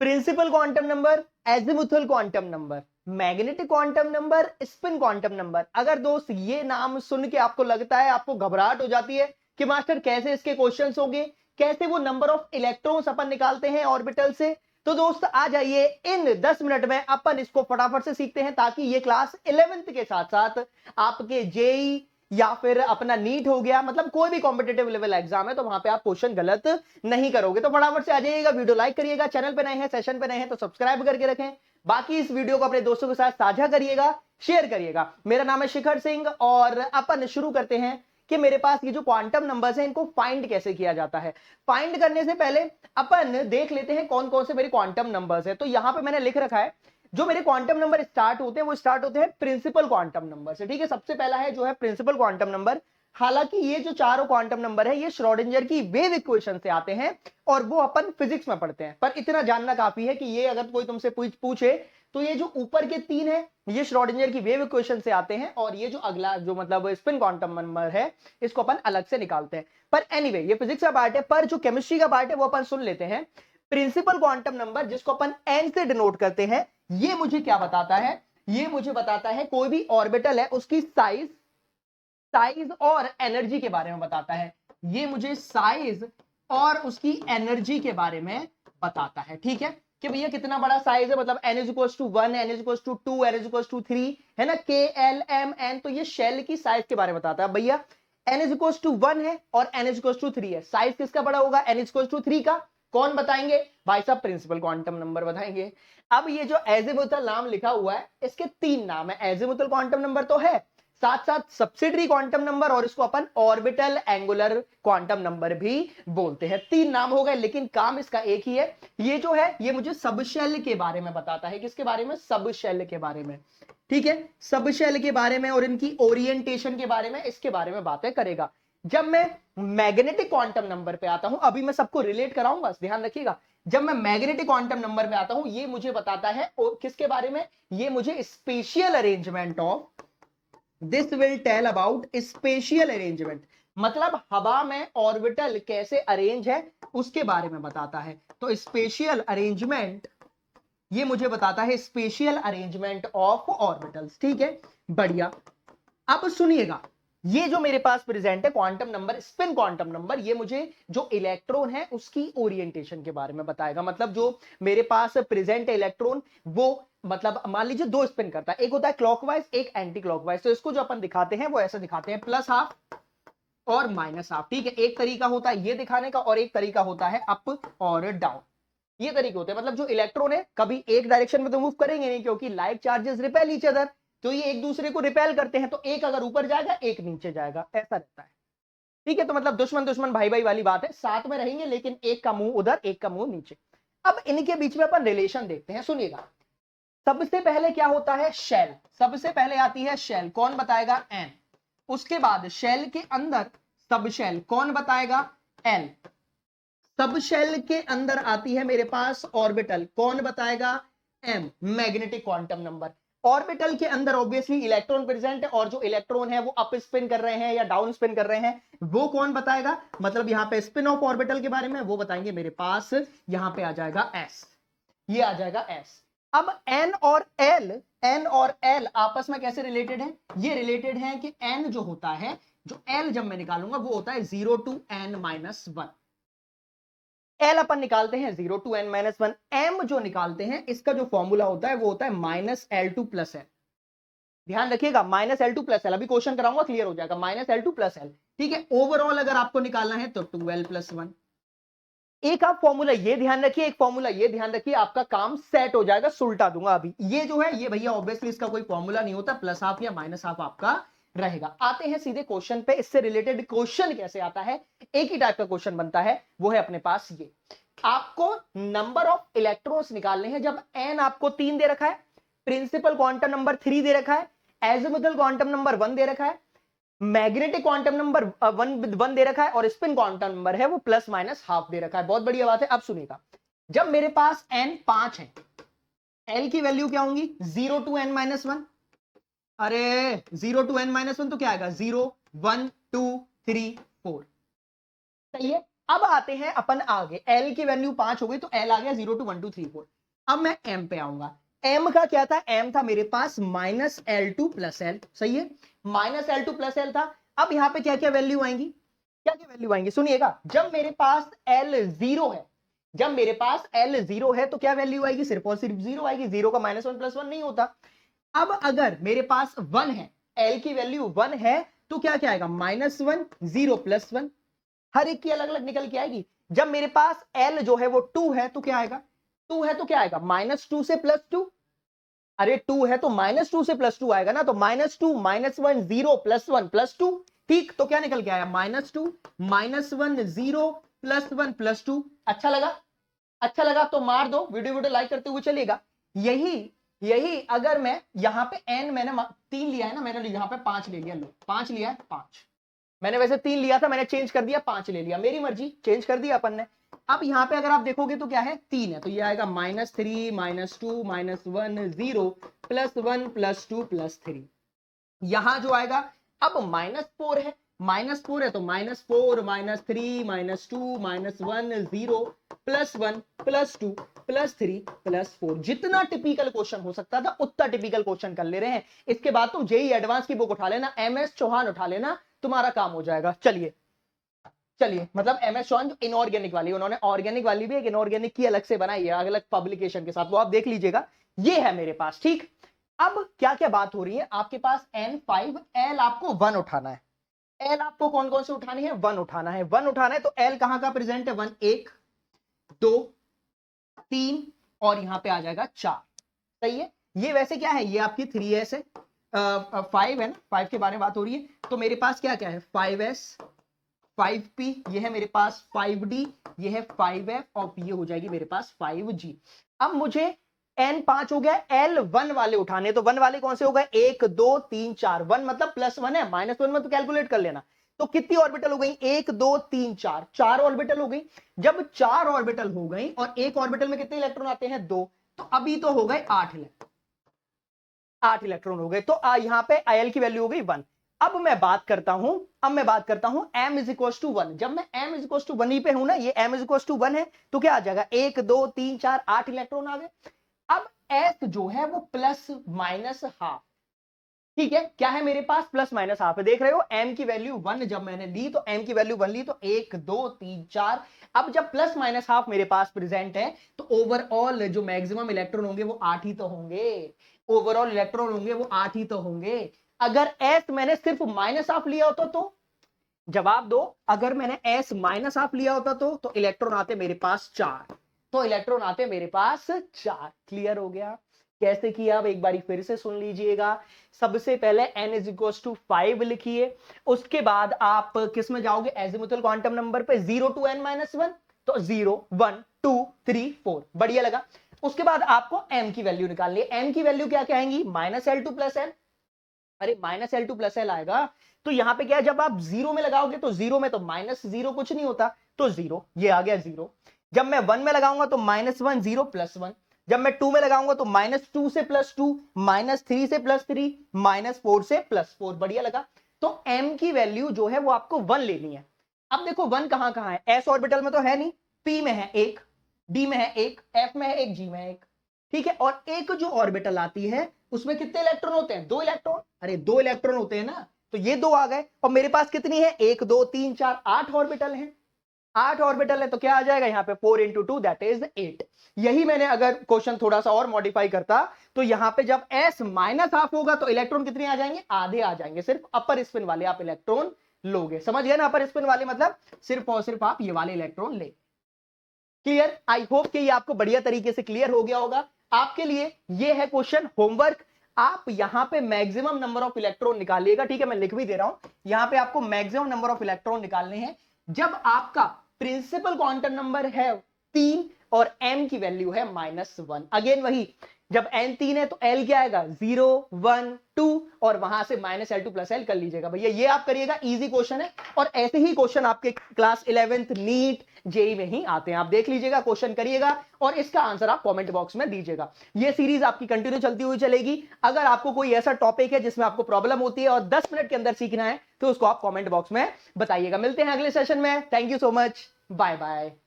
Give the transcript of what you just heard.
Principal quantum number, azimuthal quantum number, magnetic quantum number, spin quantum number. अगर दोस्त ये नाम सुन के आपको लगता है, आपको घबराहट हो जाती है कि मास्टर कैसे इसके क्वेश्चंस होंगे, कैसे वो नंबर ऑफ इलेक्ट्रॉन्स अपन निकालते हैं ऑर्बिटल से, तो दोस्त आ जाइए, इन 10 मिनट में अपन इसको फटाफट से सीखते हैं, ताकि ये क्लास 11th के साथ साथ आपके जेई या फिर अपना नीट हो गया, मतलब कोई भी कॉम्पिटेटिव लेवल एग्जाम है तो वहां पे आप क्वेश्चन गलत नहीं करोगे। तो फटाफट से आ जाइएगा, वीडियो लाइक करिएगा, चैनल पे नए हैं, सेशन पे नए हैं तो सब्सक्राइब करके रखें, बाकी इस वीडियो को अपने दोस्तों के साथ साझा करिएगा, शेयर करिएगा। मेरा नाम है शिखर सिंह और अपन शुरू करते हैं कि मेरे पास ये जो क्वांटम नंबर्स हैं इनको फाइंड कैसे किया जाता है। फाइंड करने से पहले अपन देख लेते हैं कौन कौन से मेरे क्वांटम नंबर्स हैं। तो यहां पे मैंने लिख रखा है, जो मेरे क्वांटम नंबर स्टार्ट होते हैं वो स्टार्ट होते हैं प्रिंसिपल क्वांटम नंबर से। ठीक है, सबसे पहला है जो है प्रिंसिपल क्वांटम नंबर। हालांकि ये जो चारों क्वांटम नंबर है ये श्रोडिंगर की वेव इक्वेशन से आते हैं और वो अपन फिजिक्स में पढ़ते हैं, पर इतना जानना काफी है कि ये अगर कोई तुमसे पूछे तो ये जो ऊपर के तीन है ये श्रोडिंगर की वेव इक्वेशन से आते हैं, और ये जो अगला जो मतलब स्पिन क्वांटम नंबर है इसको अपन अलग से निकालते हैं। पर एनीवे ये फिजिक्स का पार्ट है, पर जो केमिस्ट्री का पार्ट है वो अपन सुन लेते हैं। प्रिंसिपल क्वांटम नंबर जिसको अपन एन से डिनोट करते हैं, ये मुझे क्या बताता है, ये मुझे बताता है कोई भी ऑर्बिटल है उसकी साइज, साइज और एनर्जी के बारे में बताता है। ये मुझे साइज और उसकी एनर्जी के बारे में बताता है। ठीक है, कि भैया कितना बड़ा साइज है, मतलब n is equal to 1, n is equal to 2, n is equal to 3, है ना, के एल एम एन। तो ये शेल की साइज के बारे में बताता है। भैया n इज इक्वल टू 1 है और n इज इक्वल टू 3 है, साइज किसका बड़ा होगा, n इज इक्वल टू 3 का। कौन बताएंगे भाई साहब, प्रिंसिपल क्वांटम नंबर बताएंगे। अब ये जो एजिमुथल नाम लिखा हुआ है इसके तीन नाम है, एजिमुथल क्वांटम नंबर तो है, साथ साथ सब्सिडरी क्वांटम नंबर और इसको अपन ऑर्बिटल एंगुलर क्वांटम नंबर भी बोलते हैं। तीन नाम हो गए लेकिन काम इसका एक ही है। ये जो है ये मुझे सबशेल के बारे में बताता है। किसके बारे में, सबशेल के बारे में। ठीक है, सबशेल के बारे में और इनकी ओरिएंटेशन के बारे में, इसके बारे में बातें करेगा। जब मैं मैग्नेटिक क्वांटम नंबर पे आता हूं, अभी मैं सबको रिलेट कराऊंगा, ध्यान रखिएगा। जब मैं मैग्नेटिक क्वांटम नंबर पे आता हूं ये मुझे बताता है और किसके बारे में, ये मुझे spatial arrangement of, this will tell about spatial arrangement, मतलब हवा में ऑर्बिटल कैसे अरेंज है उसके बारे में बताता है। तो स्पेशियल अरेंजमेंट ये मुझे बताता है स्पेशियल अरेंजमेंट ऑफ ऑर्बिटल्स। ठीक है, बढ़िया। अब सुनिएगा, ये जो मेरे पास प्रेजेंट है quantum number, spin quantum number, ये मुझे जो इलेक्ट्रॉन है उसकी ओरिएंटेशन के बारे में बताएगा। मतलब जो मेरे पास प्रेजेंट है इलेक्ट्रॉन, वो मतलब मान लीजिए दो स्पिन करता है, एक होता है क्लॉकवाइज एक एंटी क्लॉकवाइज। तो इसको जो अपन दिखाते हैं वो ऐसा दिखाते हैं, प्लस हाफ और माइनस हाफ। ठीक है, एक तरीका होता है ये दिखाने का और एक तरीका होता है अप और डाउन, ये तरीके होते हैं। मतलब जो इलेक्ट्रॉन है कभी एक डायरेक्शन में तो मूव करेंगे नहीं, क्योंकि like charges repel each other, तो ये एक दूसरे को रिपेल करते हैं, तो एक अगर ऊपर जाएगा एक नीचे जाएगा, ऐसा रहता है। ठीक है, तो मतलब दुश्मन दुश्मन भाई भाई वाली बात है, साथ में रहेंगे लेकिन एक का मुंह उधर एक का मुंह नीचे। अब इनके बीच में अपन रिलेशन देखते हैं, सुनिएगा। सबसे पहले क्या होता है, शेल, सबसे पहले आती है शेल, कौन बताएगा, एन। उसके बाद शेल के अंदर सब शेल, कौन बताएगा, एल। सब शेल के अंदर आती है मेरे पास ऑर्बिटल, कौन बताएगा, M, magnetic quantum number. Orbital के अंदर ऑब्वियसली इलेक्ट्रॉन प्रेजेंट है और जो इलेक्ट्रॉन है वो अप स्पिन कर रहे हैं या डाउन स्पिन कर रहे हैं, वो कौन बताएगा, मतलब यहां पे स्पिन ऑफ ऑर्बिटल के बारे में वो बताएंगे मेरे पास, यहां पे आ जाएगा एस, ये आ जाएगा एस। अब एन और एल, एन और एल आपस में कैसे रिलेटेड है, ये रिलेटेड है कि एन जो होता है, जो एल जब मैं निकालूंगा वो होता है 0 टू एन माइनस 1। एल अपन निकालते हैं 0 टू एन माइनस 1, एम जो निकालते हैं इसका जो फॉर्मूला होता है वो होता है minus l to plus L. ध्यान रखिएगा, minus l to plus L, अभी क्वेश्चन कराऊंगा क्लियर हो जाएगा, minus l to plus L. ठीक है, ओवरऑल अगर आपको निकालना है तो 2l प्लस 1। एक आप फॉर्मूला ये ध्यान रखिए, एक फॉर्मूला ये ध्यान रखिए, आपका काम सेट हो जाएगा। सुलटा दूंगा अभी, ये जो है ये भैया ऑब्वियसली इसका कोई फॉर्मूला नहीं होता, प्लस हाफ या माइनस हाफ आपका रहेगा। आते हैं सीधे क्वेश्चन पे, इससे रिलेटेड क्वेश्चन कैसे आता है, एक ही टाइप का क्वेश्चन बनता है, वो है अपने पास ये। आपको नंबर ऑफ इलेक्ट्रॉन्स निकालने हैं, जब एन आपको 3 दे रखा है, प्रिंसिपल क्वांटम नंबर 3 दे रखा है, एजिमुथल क्वांटम नंबर 1 दे रखा है, मैग्नेटिक क्वांटम नंबर 1 दे रखा है और स्पिन क्वांटम नंबर है वो प्लस माइनस हाफ दे रखा है। बहुत बढ़िया बात है। अब सुनिएगा, जब मेरे पास n 5 है, l की वैल्यू क्या होंगी, 0 टू n माइनस 1, अरे 0 टू n माइनस 1 तो क्या आएगा, 0 1 2 3 4, सही है। अब आते हैं अपन आगे, एल की वैल्यू 5 हो गई तो एल आ गया 0 to 1 2 3 4। अब मैं एम पे आऊंगा। एम का क्या था, एम था मेरे पास minus l to plus l, सही है, minus l to plus l था। अब यहां पे क्या क्या वैल्यू आएंगी, क्या क्या वैल्यू आएंगी, सुनिएगा। जब मेरे पास एल जीरो है, जब मेरे पास एल जीरो है तो क्या वैल्यू आएगी, सिर्फ और सिर्फ जीरो आएगी, जीरो का माइनस वन प्लस वन नहीं होता। अब अगर मेरे पास वन है, एल की वैल्यू वन है, तो क्या क्या आएगा, minus one, zero plus one, हर एक की अलग अलग निकल के आएगी। जब मेरे पास एल जो है वो टू है तो क्या आएगा, टू है तो क्या आएगा, माइनस टू से प्लस टू, अरे टू है तो माइनस टू से प्लस टू आएगा ना, तो minus two minus one zero plus one plus two, ठीक, तो क्या निकल के आया, minus two minus one zero plus one plus two. अच्छा लगा, अच्छा लगा तो मार दो, वीडियो लाइक करते हुए चलेगा। यही यही अगर मैं यहां पे एन मैंने तीन लिया है ना, मैंने यहां पे पांच ले लिया, लो पांच लिया है, पांच मैंने वैसे तीन लिया था, मैंने चेंज कर दिया, पांच ले लिया, मेरी मर्जी, चेंज कर दिया अपन ने। अब यहां पे अगर आप देखोगे तो क्या है, तीन है, तो ये आएगा minus three minus two minus one zero plus one plus two plus three. यहां जो आएगा, अब माइनस फोर है, माइनस फोर है तो minus four minus three minus two minus one zero plus one plus two plus three plus four. जितना typical question हो सकता था उतना टिपिकल क्वेश्चन कर ले रहे हैं। इसके बाद तुम जेई एडवांस की बुक उठा लेना, एमएस चौहान उठा लेना, तुम्हारा काम हो जाएगा। चलिए चलिए, मतलब एमएस चौहान जो इनऑर्गेनिक वाली, उन्होंने ऑर्गेनिक वाली भी एक इनऑर्गेनिक की अलग से बनाई है, अलग पब्लिकेशन के साथ, वो आप देख लीजिएगा। ये है मेरे पास, ठीक। अब क्या क्या बात हो रही है, आपके पास N5, एल आपको वन उठाना है, एल आपको कौन कौन से उठानी है, वन उठाना है, वन उठाना है, तो एल कहां का प्रेजेंट है, वन, एक दो तीन और यहां पे आ जाएगा चार, सही है। ये वैसे क्या है, ये आपकी 3s है, 5 है ना, 5 के बारे में बात हो रही है, तो मेरे पास क्या क्या है, 5s 5p, ये है मेरे पास 5d, ये है 5f और ये हो जाएगी मेरे पास 5g। अब मुझे n 5 हो गया, l वन वाले उठाने, तो वन वाले कौन से हो गए, एक दो तीन चार, वन मतलब प्लस वन है, माइनस वन में तो कैलकुलेट कर लेना। तो कितनी ऑर्बिटल हो गई, एक दो तीन चार, चार ऑर्बिटल हो गई। जब चार ऑर्बिटल हो गई और एक ऑर्बिटल में कितने इलेक्ट्रॉन आते हैं, दो, तो अभी तो हो गए आठ इलेक्ट्रॉन, आठ इलेक्ट्रॉन हो गए, तो यहां पे आयल की वैल्यू हो गई वन। अब मैं बात करता हूं m is equal to one. जब मैं m is equal to one ही पे हूं ना, ये m is equal to one है, तो क्या आ जाएगा, एक दो तीन चार, आठ इलेक्ट्रॉन आ गए। अब s जो है वो प्लस माइनस हाफ, ठीक है, क्या है मेरे पास, प्लस माइनस हाफ है, देख रहे हो, m की वैल्यू वन जब मैंने ली तो m की वैल्यू वन ली, तो एक दो तीन चार। अब जब प्लस माइनस हाफ मेरे पास प्रेजेंट है, तो ओवरऑल जो मैक्सिमम इलेक्ट्रॉन होंगे वो आठ ही तो होंगे, ओवरऑल इलेक्ट्रॉन होंगे वो आठ ही तो होंगे। अगर s मैंने सिर्फ माइनस हाफ लिया होता तो, जवाब दो, अगर मैंने s माइनस हाफ लिया होता तो इलेक्ट्रॉन आते मेरे पास चार, तो इलेक्ट्रॉन आते मेरे पास चार। क्लियर हो गया, कैसे किया, अब एक बारी फिर से सुन लीजिएगा। सबसे पहले n इज इक्वल टू 5 लिखिए, उसके बाद आप किस में जाओगे, एजिमुथल क्वांटम नंबर पे, 0 to n माइनस वन, तो 0 1 2 3 4, बढ़िया लगा। उसके बाद आपको m की वैल्यू निकालनी है, m की वैल्यू क्या क्या आएंगी, minus l to plus l, अरे minus l to plus l आएगा, तो यहां पे क्या है, जब आप जीरो में लगाओगे तो जीरो में तो माइनस जीरो कुछ नहीं होता, तो जीरो, ये आ गया जीरो। जब मैं वन में लगाऊंगा तो minus one zero plus one, जब मैं टू में लगाऊंगा तो माइनस टू से प्लस टू, माइनस थ्री से प्लस थ्री, माइनस फोर से प्लस फोर, बढ़िया लगा। तो m की वैल्यू जो है वो आपको वन लेनी है। अब देखो वन कहां कहां है, s ऑर्बिटल में तो है नहीं, p में है एक, d में है एक, f में है एक, g में है एक, ठीक है। और एक जो ऑर्बिटल आती है उसमें कितने इलेक्ट्रॉन होते हैं, दो इलेक्ट्रॉन, अरे दो इलेक्ट्रॉन होते हैं ना, तो ये दो आ गए, और मेरे पास कितनी है, एक दो तीन चार, आठ ऑर्बिटल है, आठ ऑर्बिटल है, तो क्या आ जाएगा यहाँ पे, 4 इंटू टू दैट इज 8। यही मैंने अगर क्वेश्चन थोड़ा सा और मॉडिफाई करता, तो यहाँ पे जब s माइनस हाफ होगा तो इलेक्ट्रॉन कितने आ जाएंगे, आधे आ जाएंगे, सिर्फ अपर स्पिन वाले आप इलेक्ट्रॉन लोगे, समझ गए ना, अपर स्पिन वाले मतलब सिर्फ और सिर्फ आप ये वाले इलेक्ट्रॉन ले। क्लियर, आई होप कि ये आपको बढ़िया तरीके से क्लियर हो गया होगा। आपके लिए ये है क्वेश्चन होमवर्क, आप यहां पे मैक्सिमम नंबर ऑफ इलेक्ट्रॉन निकालिएगा, ठीक है, मैं लिख भी दे रहा हूं, यहां पे आपको मैक्सिमम नंबर ऑफ इलेक्ट्रॉन निकालने हैं जब आपका प्रिंसिपल क्वांटम नंबर है तीन और m की वैल्यू है माइनस वन। अगेन वही, जब n तीन है तो l क्या आएगा, 0 1 2 और वहां से minus l to plus L कर लीजिएगा भैया, ये आप करिएगा, इजी क्वेश्चन है। और ऐसे ही क्वेश्चन आपके क्लास 11th नीट जेई में ही आते हैं, आप देख लीजिएगा, क्वेश्चन करिएगा और इसका आंसर आप कमेंट बॉक्स में दीजिएगा। ये सीरीज आपकी कंटिन्यू चलती हुई चलेगी। अगर आपको कोई ऐसा टॉपिक है जिसमें आपको प्रॉब्लम होती है और 10 मिनट के अंदर सीखना है तो उसको आप कमेंट बॉक्स में बताइएगा। मिलते हैं अगले सेशन में, thank you so much. Bye bye.